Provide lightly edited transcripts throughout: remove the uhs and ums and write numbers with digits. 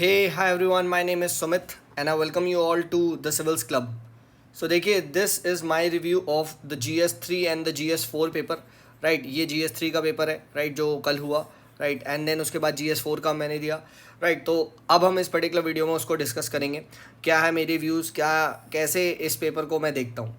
Hey, hi everyone, my name is Sumit and I welcome you all to the Civils Club. So देखिए this is my review of the GS3 and the GS4 paper right ये GS3 का paper है right जो कल हुआ right and then उसके बाद GS4 का मैंने दिया राइट तो अब हम इस पर्टिकुलर वीडियो में उसको डिस्कस करेंगे क्या है मेरे व्यूज़ क्या कैसे इस पेपर को मैं देखता हूँ।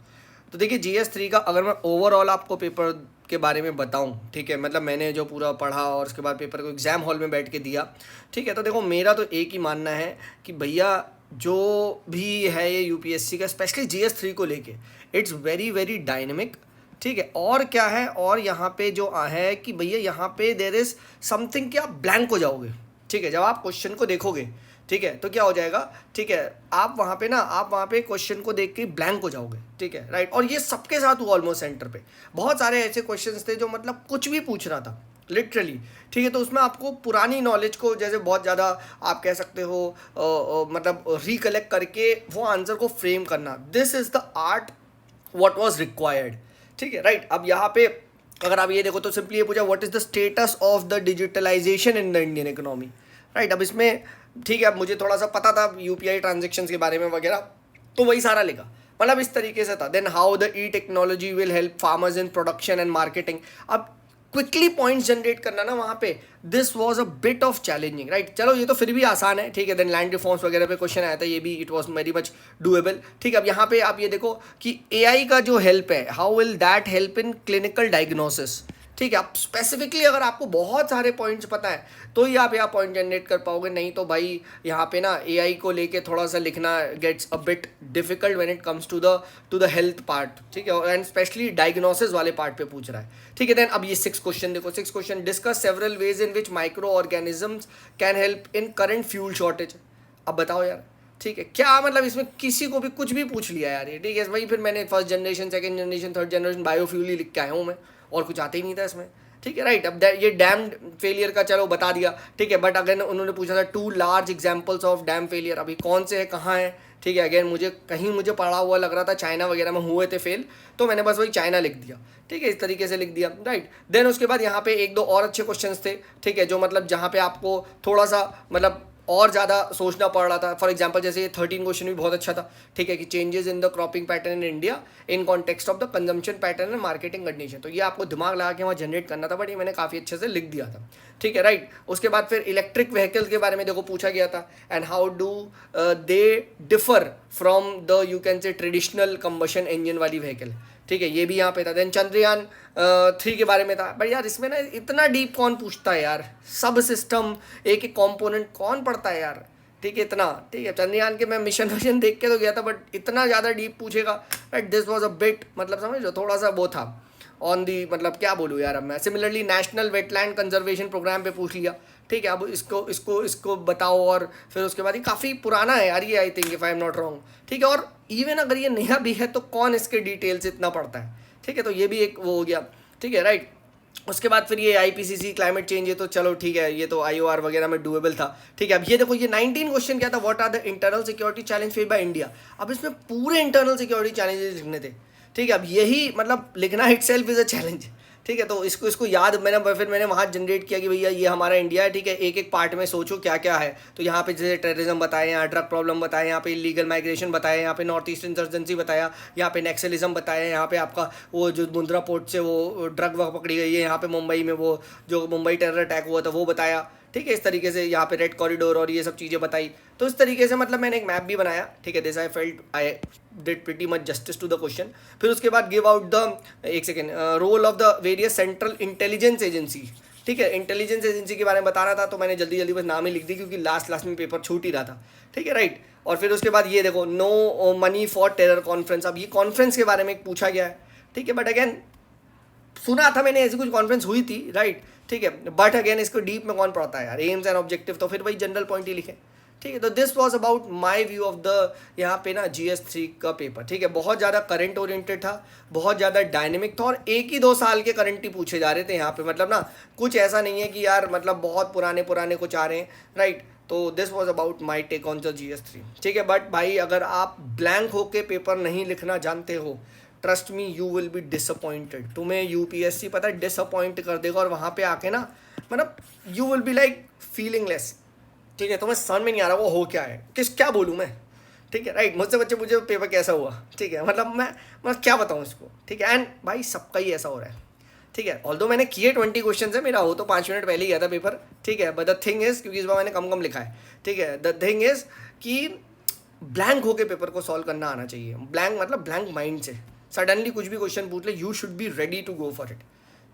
तो देखिए GS3 का अगर मैं ओवरऑल आपको पेपर के बारे में बताऊं ठीक है मतलब मैंने जो पूरा पढ़ा और उसके बाद पेपर को एग्ज़ाम हॉल में बैठ के दिया ठीक है। तो देखो मेरा तो एक ही मानना है कि भैया जो भी है ये यूपीएससी का स्पेशली GS3 को लेके इट्स वेरी वेरी डायनेमिक ठीक है। और क्या है और यहाँ पे जो है कि भैया यहाँ पे देर इज़ समथिंग कि आप ब्लैंक हो जाओगे ठीक है जब आप क्वेश्चन को देखोगे ठीक है। तो क्या हो जाएगा ठीक है आप वहाँ पे क्वेश्चन को देख के ब्लैंक हो जाओगे ठीक है राइट। और ये सबके साथ हुआ ऑलमोस्ट सेंटर पे बहुत सारे ऐसे क्वेश्चंस थे जो मतलब कुछ भी पूछ रहा था लिटरली ठीक है। तो उसमें आपको पुरानी नॉलेज को जैसे बहुत ज़्यादा आप कह सकते हो मतलब रिकलेक्ट करके वो आंसर को फ्रेम करना this is the art what was required ठीक है राइट। अब यहाँ पे अगर आप ये देखो तो सिंपली ये पूछा what is the status of the digitalisation in the Indian economy right. अब इसमें ठीक है अब मुझे थोड़ा सा पता था यूपीआई ट्रांजेक्शन्स के बारे में वगैरह तो वही सारा लिखा मतलब इस तरीके से था। Then how the E technology will help farmers in production and marketing. अब क्विकली पॉइंट्स जनरेट करना ना वहाँ पे this was a bit of challenging right. चलो ये तो फिर भी आसान है ठीक है। देन लैंड रिफॉर्म्स वगैरह पे क्वेश्चन आया था ये भी it was very much doable ठीक है। अब यहाँ पे आप ये देखो कि एआई का जो हेल्प है how will that help in clinical diagnosis ठीक है। आप स्पेसिफिकली अगर आपको बहुत सारे पॉइंट्स पता है तो ही आप यहाँ पॉइंट जनरेट कर पाओगे नहीं तो भाई यहाँ पे ना एआई को लेके थोड़ा सा लिखना gets a bit difficult when it comes to the health part ठीक है एंड स्पेशली डायग्नोसिस वाले पार्ट पे पूछ रहा है ठीक है। देन अब ये 6 क्वेश्चन देखो 6 question discuss several ways in which micro organisms can help in current fuel shortage. अब बताओ यार ठीक है क्या मतलब इसमें किसी को भी कुछ भी पूछ लिया यार ये ठीक है। वही फिर मैंने first generation second generation third generation biofuel ही लिख के आया हूँ मैं और कुछ आता ही नहीं था इसमें ठीक है राइट। अब ये डैम फेलियर का चलो बता दिया ठीक है बट अगर उन्होंने पूछा था 2 large examples of dam failure अभी कौन से है कहाँ है ठीक है। अगेन मुझे पढ़ा हुआ लग रहा था चाइना वगैरह में हुए थे फेल तो मैंने बस वही चाइना लिख दिया ठीक है इस तरीके से लिख दिया राइट। देन उसके बाद यहाँ पे एक दो और अच्छे क्वेश्चंस थे ठीक है जो मतलब जहाँ पे आपको थोड़ा सा मतलब और ज़्यादा सोचना पड़ रहा था। फॉर एग्जांपल जैसे ये 13 क्वेश्चन भी बहुत अच्छा था ठीक है कि changes in the cropping pattern in India in context of the consumption pattern and marketing condition. तो ये आपको दिमाग लगा के वहाँ जनरेट करना था बट ये मैंने काफ़ी अच्छे से लिख दिया था ठीक है राइट। उसके बाद फिर इलेक्ट्रिक व्हीकल्स के बारे में देखो पूछा गया था and how do they differ from the you can say traditional combustion engine वाली व्हीकल ठीक है ये भी यहाँ पे था। देन चंद्रयान 3 के बारे में था बट यार इसमें ना इतना डीप कौन पूछता है यार सब सिस्टम एक एक कॉम्पोनेंट कौन पढ़ता है यार ठीक है इतना ठीक है। चंद्रयान के मैं मिशन देख के तो गया था बट इतना ज़्यादा डीप पूछेगा right this was a bit मतलब समझ लो थोड़ा सा वो था ऑन दी मतलब क्या बोलूँ यार। अब मैं similarly national wetland conservation program पे पूछ लिया ठीक है। अब इसको बताओ और फिर उसके बाद ये काफ़ी पुराना है यार ये I think if I am not wrong ठीक है। और इवन अगर ये नया भी है तो कौन इसके डिटेल्स इतना पढ़ता है ठीक है। तो ये भी एक वो हो गया ठीक है राइट। उसके बाद फिर ये आईपीसीसी क्लाइमेट चेंज है तो चलो ठीक है ये तो आईओआर वगैरह में डूएबल था ठीक है। अब ये देखो ये 19 क्वेश्चन क्या था what are the internal security challenge face by India. अब इसमें पूरे इंटरनल सिक्योरिटी चैलेंजेस लिखने थे ठीक है। अब यही मतलब लिखना इटसेल्फ इज़ अ चैलेंज ठीक है। तो इसको याद मैंने वहाँ जनरेट किया कि भैया ये हमारा इंडिया है ठीक है। एक एक पार्ट में सोचो क्या क्या है तो यहाँ पे जैसे टेररिज्म बताए यहाँ ड्रग प्रॉब्लम बताए यहाँ पे इलीगल माइग्रेशन बताया यहाँ पे नॉर्थ ईस्ट इंसर्जेंसी बताया यहाँ पे नेक्सलिज्म बताया यहाँ पे आपका वो जो मुंद्रा पोर्ट से वो ड्रग वग पकड़ी गई है यहाँ पे मुंबई में वो जो मुंबई टेरर अटैक हुआ था वो बताया ठीक है। इस तरीके से यहाँ पे रेड कॉरिडोर और ये सब चीज़ें बताई तो इस तरीके से मतलब मैंने एक मैप भी बनाया ठीक है। This I felt I did pretty much justice to the question. फिर उसके बाद गिव आउट द एक second role of the various central intelligence agency ठीक है। इंटेलिजेंस एजेंसी के बारे में बताना था तो मैंने जल्दी जल्दी बस नाम ही लिख दी क्योंकि लास्ट में पेपर छूट ही रहा था ठीक है राइट। और फिर उसके बाद ये देखो no money for terror conference. अब ये कॉन्फ्रेंस के बारे में पूछा गया है ठीक है बट अगेन सुना था मैंने ऐसी कुछ कॉन्फ्रेंस हुई थी राइट ठीक है। बट अगेन इसको डीप में कौन पढ़ता है यार एम्स एंड ऑब्जेक्टिव तो फिर वही जनरल पॉइंट ही लिखे ठीक है। तो this was about my view of the यहाँ पे ना GS3 का पेपर ठीक है। बहुत ज़्यादा करंट ओरिएंटेड था बहुत ज़्यादा डायनेमिक था और एक ही 2 साल के करंट ही पूछे जा रहे थे यहाँ पे मतलब ना कुछ ऐसा नहीं है कि यार मतलब बहुत पुराने पुराने कुछ आ रहे हैं राइट। तो this was about my take on the GS3 ठीक है। बट भाई अगर आप ब्लैंक होके पेपर नहीं लिखना जानते हो trust me you will be disappointed. तुम्हें यूपीएससी पता है डिसअपॉइंट कर देगा और वहाँ पे आके ना मतलब you will be like feeling less ठीक है, तो मैं समझ में नहीं आ रहा वो हो क्या है, क्या बोलूँ मैं, ठीक है राइट। मुझसे बच्चे पूछे पेपर कैसा हुआ, ठीक है, मतलब मैं क्या बताऊँ इसको, ठीक है। एंड भाई सबका ही ऐसा हो रहा है, ठीक है। ऑल्दो मैंने किए 20 क्वेश्चन है, मेरा हो तो 5 मिनट पहले ही गया था पेपर, ठीक है। बट द थिंग इज़, क्योंकि इस बार मैंने कम कम लिखा है, ठीक है। द थिंग इज़ कि ब्लैंक होके पेपर को सॉल्व करना आना चाहिए। ब्लैंक मतलब ब्लैंक माइंड से सडनली कुछ भी क्वेश्चन पूछ ले, you should be ready to go for it,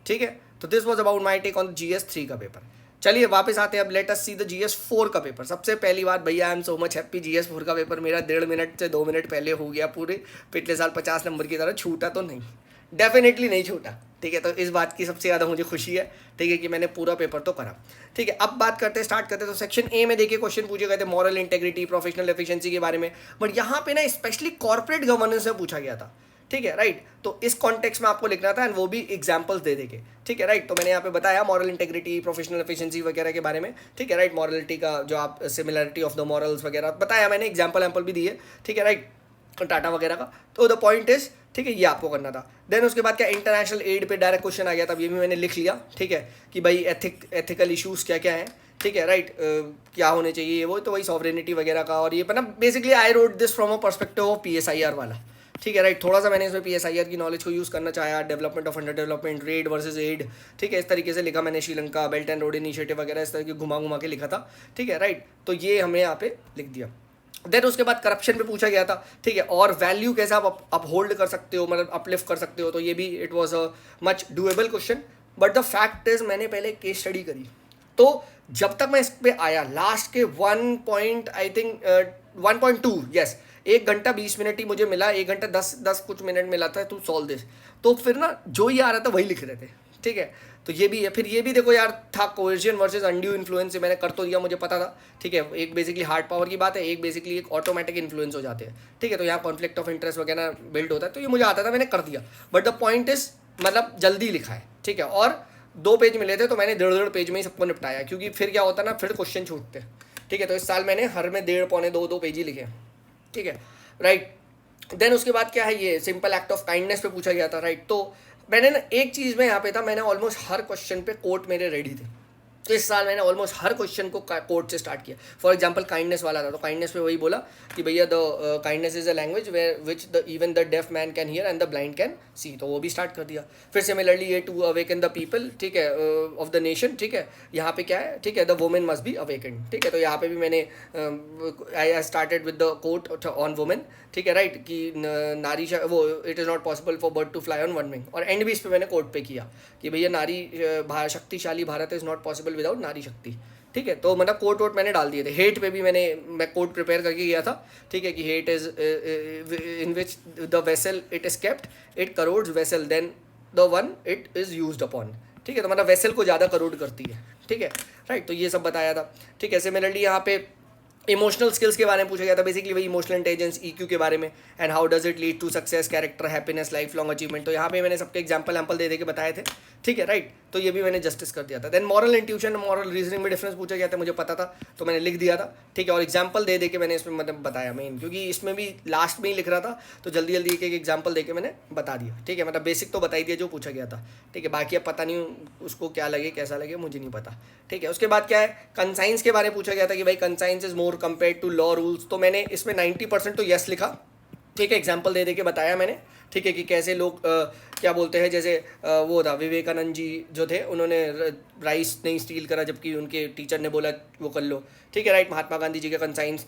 ठीक है। तो this was about my take on GS3 का पेपर। चलिए वापस आते हैं, अब let us see the GS4 का पेपर। सबसे पहली बात भैया, I am so much happy, GS4 का पेपर मेरा 1.5 मिनट से 2 मिनट पहले हो गया पूरे। पिछले साल 50 नंबर की तरह छूटा तो नहीं, डेफिनेटली नहीं छूटा, ठीक है। तो इस बात की सबसे ज़्यादा मुझे खुशी है, ठीक है, कि मैंने पूरा पेपर तो करा, ठीक है। अब बात करते हैं, स्टार्ट करते हैं। तो सेक्शन ए में देखिए क्वेश्चन पूछे गए थे मॉरल इंटेग्रिटी, प्रोफेशनल एफिशिएंसी के बारे में, बट यहाँ पे ना स्पेशली कॉर्पोरेट गवर्नेंस में पूछा गया था, ठीक है राइट। तो इस कॉन्टेक्स्ट में आपको लिखना था, एंड वो भी एग्जांपल्स दे देके, ठीक है राइट। तो मैंने यहाँ पे बताया मॉरल इंटेग्रिटी, प्रोफेशनल एफिशिएंसी वगैरह के बारे में, ठीक है राइट। मॉरलिटी का जो आप सिमिलरिटी ऑफ द मॉरल्स वगैरह बताया मैंने, एग्जाम्पल भी दिए, ठीक है राइट, टाटा वगैरह का। तो द पॉइंट इज, ठीक है, ये आपको करना था। देन उसके बाद क्या, इंटरनेशनल एड पे डायरेक्ट क्वेश्चन आ गया था, ये भी मैंने लिख लिया, ठीक है, कि भाई एथिकल इशूज़ क्या क्या हैं, ठीक है राइट, क्या होने चाहिए वो, तो वही सॉवरेनिटी वगैरह का। और ये मतलब basically I wrote this from a perspective of PSIR वाला, ठीक है राइट। थोड़ा सा मैंने इसमें PSIR की नॉलेज को यूज़ करना चाहा, development of under development, red versus add, ठीक है, इस तरीके से लिखा मैंने। Sri Lanka, belt and road initiative वगैरह इस तरह की घुमा घुमा के लिखा था, ठीक है राइट। तो ये हमने यहाँ पे लिख दिया। देन उसके बाद करप्शन पे पूछा गया था, ठीक है, और वैल्यू कैसे आप अपहोल्ड कर सकते हो, मतलब अपलिफ्ट कर सकते हो, तो ये भी it was a much doable question. But the fact is, मैंने पहले केस स्टडी करी, तो जब तक मैं इस पे आया लास्ट के 1 पॉइंट आई थिंक 1.2, यस, 1 घंटा 20 मिनट ही मुझे मिला, 1 घंटा 10 कुछ मिनट मिला था टू सॉल्व दिस। तो फिर ना जो ही आ रहा था वही लिख रहे थे, ठीक है। तो ये भी है, फिर ये भी देखो यार था, कोएर्जन वर्सेस अनड्यू इन्फ्लुएंस से मैंने कर तो दिया, मुझे पता था, ठीक है। एक बेसिकली हार्ड पावर की बात है, एक बेसिकली एक ऑटोमेटिक इन्फ्लुएंस हो जाते हैं, ठीक है। तो यहाँ कॉन्फ्लिक्ट ऑफ इंटरेस्ट वगैरह बिल्ड होता है, तो ये मुझे आता था, मैंने कर दिया। बट द पॉइंट इज, मतलब जल्दी लिखा है, ठीक है। और 2 पेज मिले थे, तो मैंने 1.5 पेज में ही सबको निपटाया, क्योंकि फिर क्या होता है ना, फिर क्वेश्चन छूटते हैं, ठीक है। तो इस साल मैंने हर में 1.5 पौने 2 पेज ही लिखे, ठीक है राइट। देन उसके बाद क्या है, ये सिंपल एक्ट ऑफ काइंडनेस पे पूछा गया था, राइट। तो मैंने ना एक चीज़ में यहाँ पे था, मैंने ऑलमोस्ट हर क्वेश्चन पे कोट मेरे रेडी थे। तो इस साल मैंने ऑलमोस्ट हर क्वेश्चन को कोट से स्टार्ट किया। फॉर एग्जांपल काइंडनेस वाला था, तो काइंडनेस पे वही बोला कि भैया the kindness is a language where which the even the deaf man can hear and the blind can see, तो वो भी स्टार्ट कर दिया। फिर सिमिलरली ये टू अवेकन द पीपल, ठीक है, ऑफ द नेशन, ठीक है। यहाँ पे क्या है, ठीक है, the women must be awaken, ठीक है। तो यहाँ पे भी मैंने I started with the quote on women, ठीक है राइट, कि नारी वो it is not possible for bird to fly on one wing, और एंड भी इस पर मैंने कोट पे किया कि भैया नारी शक्तिशाली Bharat is not possible without नारी शक्ति, ठीक है। तो मतलब कोट वोट मैंने डाल दिए थे। हेट पे भी मैं कोट प्रिपेयर करके गया था, ठीक है, कि hate is in which the vessel it is kept it corrodes vessel then the one it is used upon, ठीक है। तो मतलब वेसल को ज़्यादा करोड करती है, ठीक है राइट। तो ये सब बताया था, ठीक है। सिमिलरली यहाँ पे इमोशनल स्किल्स के बारे में पूछा गया था, बेसिकली वही इमोशनल इंटेलिजेंस EQ के बारे में, and how does it lead to success, character, happiness, life long achievement. तो यहाँ पे मैंने सबके एग्जांपल दे के बताए थे, ठीक है राइट। तो ये भी मैंने जस्टिस कर दिया था। Then moral intuition, moral reasoning में डिफरेंस पूछा गया था, मुझे पता था तो मैंने लिख दिया था, ठीक है। और एग्जाम्पल दे के मैंने इसमें मतलब बताया मेन, क्योंकि इसमें भी लास्ट में ही लिख रहा था, तो जल्दी जल्दी एक एग्जाम्पल दे के मैंने बता दिया, ठीक है। मतलब बेसिक तो बता ही दिया जो पूछा गया था, ठीक है। बाकी अब पता नहीं उसको क्या लगे कैसा लगे, मुझे नहीं पता, ठीक है। उसके बाद क्या है, कंसाइंस के बारे में पूछा गया था कि भाई conscience is more compare to law rules, तो मैंने इसमें 90% तो यस लिखा, ठीक है। एग्जाम्पल दे के बताया मैंने, ठीक है, कि कैसे लोग क्या बोलते हैं, जैसे वो था विवेकानंद जी जो थे, उन्होंने राइस नहीं स्टील करा जबकि उनके टीचर ने बोला वो कर लो, ठीक है राइट। महात्मा गांधी जी का कंसाइंस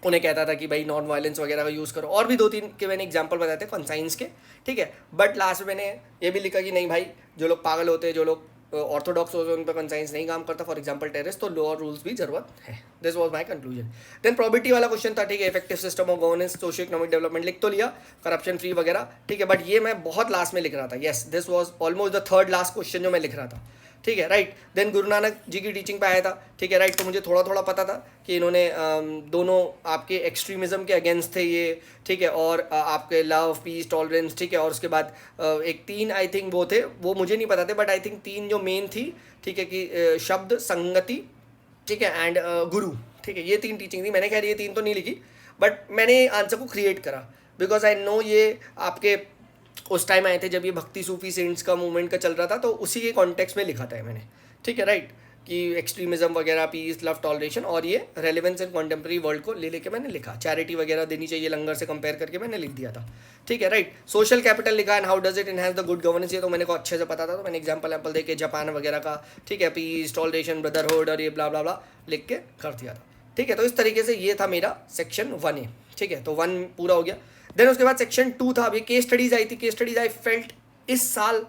उन्हें कहता था कि भाई नॉन वायलेंस वगैरह का यूज़ करो, और भी 2-3 के मैंने एग्जाम्पल बताए थे कंसाइंस के, ठीक है। बट लास्ट में मैंने ये भी लिखा कि नहीं भाई, जो लोग पागल होते हैं, जो लोग ऑर्थोडॉक्स होते हैं, उन पर कंसाइंस नहीं काम करता, फॉर एग्जांपल टेररिस्ट, तो लॉ रूल्स भी जरूरत है। This was my conclusion. Then probability वाला क्वेश्चन था, ठीक है, effective system of governance, socio economic development लिख तो लिया, करप्शन फ्री वगैरह, ठीक है। बट ये मैं बहुत लास्ट में लिख रहा था, yes, this was almost the third last question जो मैं लिख रहा था, ठीक है राइट। देन गुरु नानक जी की टीचिंग पे आया था, ठीक है राइट। तो मुझे थोड़ा थोड़ा पता था कि इन्होंने दोनों आपके एक्सट्रीमिज्म के अगेंस्ट थे ये, ठीक है, और आपके लव, पीस, टॉलरेंस, ठीक है। और उसके बाद एक 3 आई थिंक वो थे, वो मुझे नहीं पता थे, बट आई थिंक 3 जो मेन थी, ठीक है, कि शब्द, संगति, ठीक है, एंड गुरु, ठीक है। ये 3 टीचिंग थी। मैंने खैर ये 3 तो नहीं लिखी, बट मैंने आंसर को क्रिएट करा, बिकॉज आई नो ये आपके उस टाइम आए थे जब ये भक्ति सूफी सेंट्स का मूवमेंट का चल रहा था, तो उसी के कॉन्टेक्स्ट में लिखा था मैंने, ठीक है राइट। कि एक्सट्रीमिज्म वगैरह, पीस, लव, टॉलरेशन, और ये रेलिवेंस इन कॉन्टेम्प्रेरी वर्ल्ड को ले लेके मैंने लिखा। चैरिटी वगैरह देनी चाहिए लंगर से कंपेयर करके मैंने लिख दिया था, ठीक है, राइट। सोशल कैपिटल लिखा and how does it enhance the good governance, ये तो मैंने को अच्छे से पता था, तो मैंने एग्जाम्पल दे के जापान वगैरह का, ठीक है, पीस, टॉलरेशन, ब्रदरहुड और ये ब्ला ब्ला ब्ला लिख के कर दिया था, ठीक है। तो इस तरीके से ये था मेरा सेक्शन 1A, ठीक है। तो 1 पूरा हो गया। देन उसके बाद सेक्शन 2 था। अभी केस स्टडीज आई थी। केस स्टडीज आई फेल्ट इस साल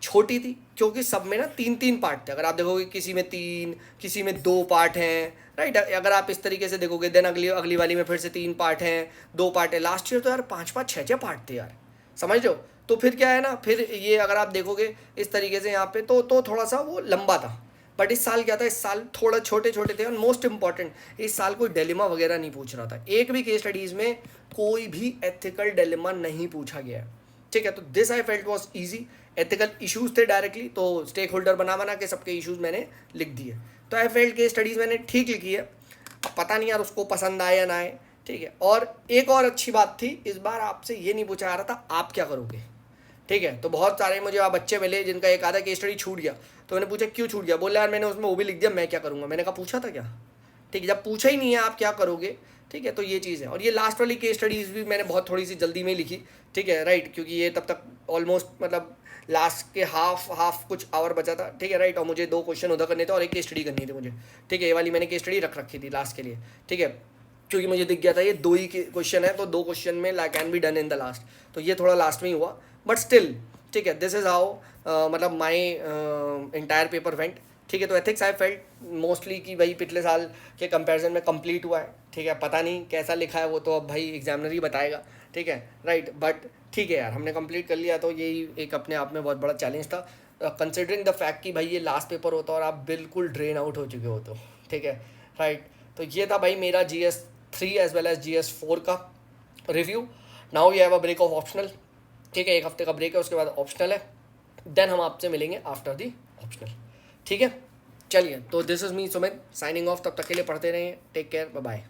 छोटी थी, क्योंकि सब में ना 3-3 पार्ट थे। अगर आप देखोगे किसी में 3, किसी में 2 पार्ट हैं, राइट। अगर आप इस तरीके से देखोगे देन अगली वाली में फिर से 3 पार्ट हैं, 2 पार्ट है। लास्ट ईयर तो यार 5-5, 6-6 पार्ट थे यार, समझ लो। तो फिर क्या है ना, फिर ये अगर आप देखोगे इस तरीके से यहाँ पे तो थोड़ा सा वो लंबा था। बट इस साल क्या था, इस साल थोड़ा छोटे छोटे थे। और मोस्ट इंपॉर्टेंट, इस साल कोई डिलेमा वगैरह नहीं पूछ रहा था। एक भी केस स्टडीज़ में कोई भी एथिकल डिलेमा नहीं पूछा गया है, ठीक है। तो this I felt was easy. Ethical issues थे डायरेक्टली, तो स्टेक होल्डर बना के सबके इश्यूज मैंने लिख दिए। तो आई फेल्ट केस स्टडीज़ मैंने ठीक लिखी है। अब पता नहीं यार उसको पसंद आए या ना आए, ठीक है। और एक और अच्छी बात थी, इस बार आपसे ये नहीं पूछा जा रहा था आप क्या करोगे, ठीक है। तो बहुत सारे मुझे आप बच्चे मिले जिनका एक आधा केस स्टडी छूट गया। तो मैंने पूछा क्यों छूट गया, बोला यार मैंने उसमें वो भी लिख दिया, मैं क्या करूँगा। मैंने कहा पूछा था क्या, ठीक है। जब पूछा ही नहीं है आप क्या करोगे, ठीक है, तो ये चीज़ है। और ये लास्ट वाली केस स्टडीज़ भी मैंने बहुत थोड़ी सी जल्दी में लिखी, ठीक है, राइट। क्योंकि ये तब तक ऑलमोस्ट मतलब लास्ट के हाफ कुछ आवर बचा था, ठीक है, राइट। और मुझे 2 क्वेश्चन उधर करने थे और एक केस स्टडी करनी थी मुझे, ठीक है। ये वाली मैंने केस स्टडी रख रखी थी लास्ट के लिए, ठीक है। क्योंकि मुझे दिख गया था ये 2 ही क्वेश्चन है, तो 2 क्वेश्चन में can be done in the last. तो ये थोड़ा लास्ट में ही हुआ, बट स्टिल ठीक है। दिस इज़ हाउ मतलब माई इंटायर पेपर वेंट, ठीक है। तो एथिक्स आई फेल्ट मोस्टली कि भाई पिछले साल के कंपैरिजन में कंप्लीट हुआ है, ठीक है। पता नहीं कैसा लिखा है वो तो अब भाई एग्जामिनर ही बताएगा, ठीक है, राइट। बट ठीक है यार, हमने कंप्लीट कर लिया, तो यही एक अपने आप में बहुत बड़ा चैलेंज था, कंसिडरिंग द फैक्ट कि भाई ये लास्ट पेपर होता और आप बिल्कुल ड्रेन आउट हो चुके हो, तो ठीक है, राइट। तो ये था भाई मेरा GS3 as well as GS4 का review. Now you have a break of optional, ठीक है। 1 हफ्ते का ब्रेक है, उसके बाद ऑप्शनल है। देन हम आपसे मिलेंगे आफ्टर दी ऑप्शनल, ठीक है। चलिए, तो this is me Sumit signing off. तब तक के लिए पढ़ते रहें, टेक केयर, बाय बाय।